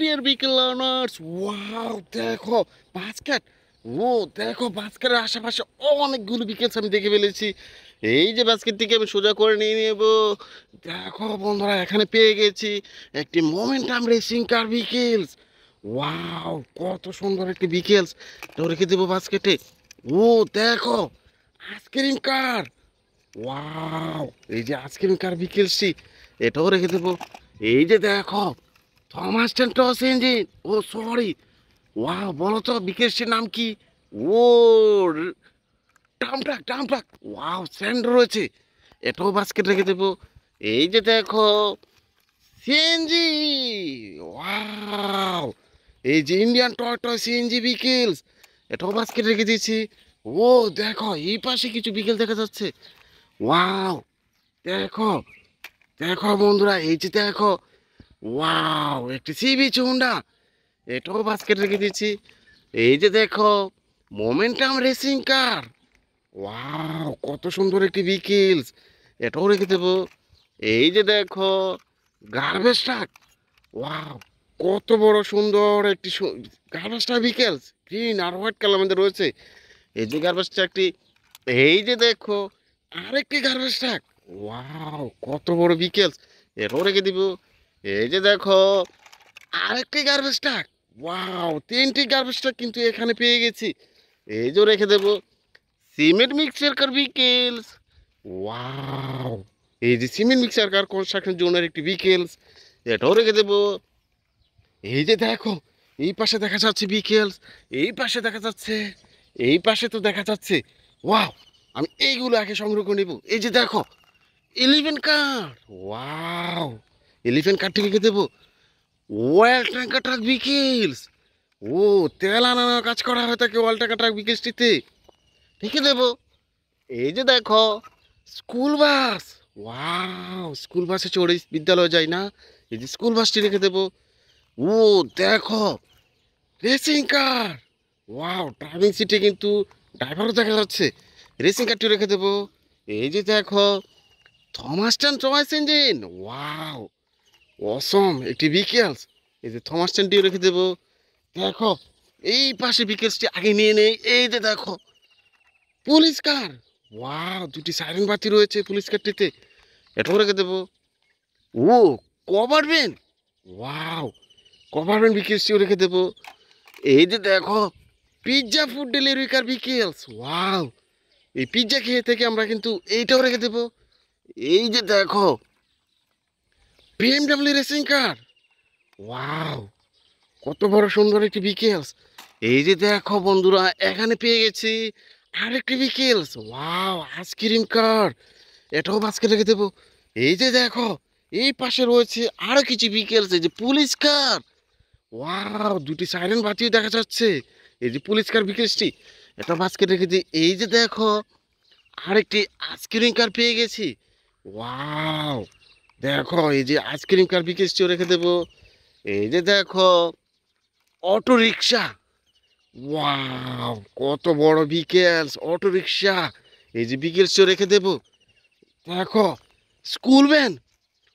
Deer বিকেল learners, wow দেখো basket. দেখো বাস্কেটের আশেপাশে অনেকগুলো বিকেলস আমি দেখে ফেলেছি। এই যে বাস্কেটটিকে আমি সোজা করে নিয়ে নেব। দেখো বন্ধুরা, এখানে পেয়ে গেছি একটি momentum racing car vehicles. Wow, কত সুন্দর একটি বিকেলস। তো রেখে দেবো বাস্কেটে। দেখো আইসক্রিম কার। ওয়াও, এই যে আইসক্রিম কার বিকেলসটি, এটাও রেখে দেবো। এই যে দেখো Thomas toss engine. Sorry. Wow, বলো তো বিকেশটির নাম কি? ও ডাম ট্রাক। ওয়াও, স্যান্ড রয়েছে, এটাও বাস্কেট রেখে দেবো। এই যে দেখো সিএনজি। ওয়াও, এই যে ইন্ডিয়ান টয় সিএনজি বিকেলস, এটাও বাস্কেট রেখে দিয়েছি। দেখো এই পাশে কিছু বিকেল দেখা যাচ্ছে। ওয়াও, দেখো দেখো বন্ধুরা, এই যে দেখো। ওয়াও, একটি সিবি চুন্ডা, এটাও বাস্কেট রেখে দিচ্ছি। এই যে দেখো মোমেন্টাম রেসিং কার। ওয়াও, কত সুন্দর একটি বিকেলস, এটাও রেখে দেবো। এই যে দেখো গার্বেজ ট্রাক। ওয়াও, কত বড় সুন্দর একটি গার্বেজ ট্রাক বিকেলস, গ্রিন আর হোয়াইট কালার মধ্যে রয়েছে। এই যে গার্বেজ ট্রাকটি। এই যে দেখো আরেকটি গার্বেজ ট্রাক। ওয়াও, কত বড় বিকেলস, এটাও রেখে দিব। এই যে দেখো আরেকটি গার্বেজ ট্রাক। ওয়াও, তিনটি গার্বেজ ট্রাক কিন্তু এখানে পেয়ে গেছি। এই যে রেখে দেবো সিমেন্ট মিক্সার কার বিকেলস। ওয়াও, এই যে সিমেন্ট মিক্সার কার কনস্ট্রাকশন জোনের একটি বিকেলস, এটাও রেখে দেবো। এই যে দেখো এই পাশে দেখা যাচ্ছে বিকেলস, এই পাশে দেখা যাচ্ছে, এই পাশে তো দেখা যাচ্ছে। ওয়াও, আমি এইগুলো আগে সংগ্রহ করে নেব। এই যে দেখো এলিফেন্ট কার। ওয়াও, এলিফেন্ট কারটি রেখে দেবো। Oil tanker truck vehicles. তেল আনানোর কাজ করা হয় থাকে ওয়েল ট্যাঙ্কার ট্রাক বিকেলসটিতে, রেখে দেবো। এই যে দেখো স্কুল বাস। ওয়াও, স্কুল বাসে চড়ে বিদ্যালয়ে যাই না, এই যে স্কুল বাসটি রেখে দেবো। ও দেখো রেসিং কার। ওয়াও, ড্রাইভিং সিটে কিন্তু ড্রাইভারও দেখা যাচ্ছে, রেসিং কারটি রেখে দেবো। এই যে দেখো টয়েস ইঞ্জিন। ওয়াও, অসম একটি বিকেলস, এই যে থমাস টিও রেখে দেবো। দেখো এই পাশে বিকেলসটি আগে নিয়ে নেই। এই যে দেখো পুলিশ কার। ওয়াও, দুটি সাইরেন বাতি রয়েছে পুলিশ কারটিতে, এটাও রেখে দেবো। ও cover van. Wow, cover van বিকেলসটিও রেখে দেবো। এই যে দেখো pizza food delivery car vehicles. Wow, এই পিৎজা খেয়ে থেকে আমরা কিন্তু এইটাও রেখে দেবো। এই যে দেখো বিএমডাব্লিউ রেসিং কার। ওয়াও, কত বড় সুন্দর একটি বিকেলস। এই যে দেখো বন্ধুরা, এখানে পেয়ে গেছি আরেকটি বিকেলস। ওয়াও, আইসক্রিম কার, এটাও বাস্কেট রেখে দেবো। এই যে দেখো এই পাশে রয়েছে আরো কিছু বিকেলস, এই যে পুলিশ কার। ওয়াও, দুটি সাইরেন বাতিও দেখা যাচ্ছে, এই যে পুলিশ কার বিকেলসটি, এটা বাস্কেট রেখে দিই। এই যে দেখো আরেকটি আইসক্রিম কার পেয়ে গেছি। ওয়াও, দেখো এই যে আইসক্রিম কার বিকেলসটিও রেখে দেবো। এই যে দেখো অটো রিক্সা। ওয়াও, কত বড় বিকেলস, অটো রিক্সা, এই যে বিকেলসটিও রেখে দেবো। দেখো স্কুল ভ্যান।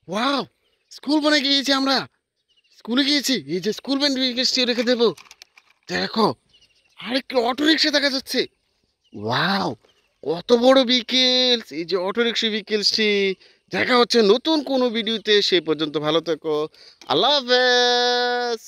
ওয়াও, স্কুল ভ্যানে গিয়েছি আমরা, স্কুলে গিয়েছি, এই যে স্কুল ভ্যান বিকেলসটিও রেখে দেবো। দেখো আরেকটি অটো রিক্সা দেখা যাচ্ছে। ওয়াও, কত বড় বিকেলস, এই যে অটো রিক্সা বিকেলসটি। দেখা হচ্ছে নতুন কোনো ভিডিওতে, সেই পর্যন্ত ভালো থেকো। আল্লাহ হাফেজ।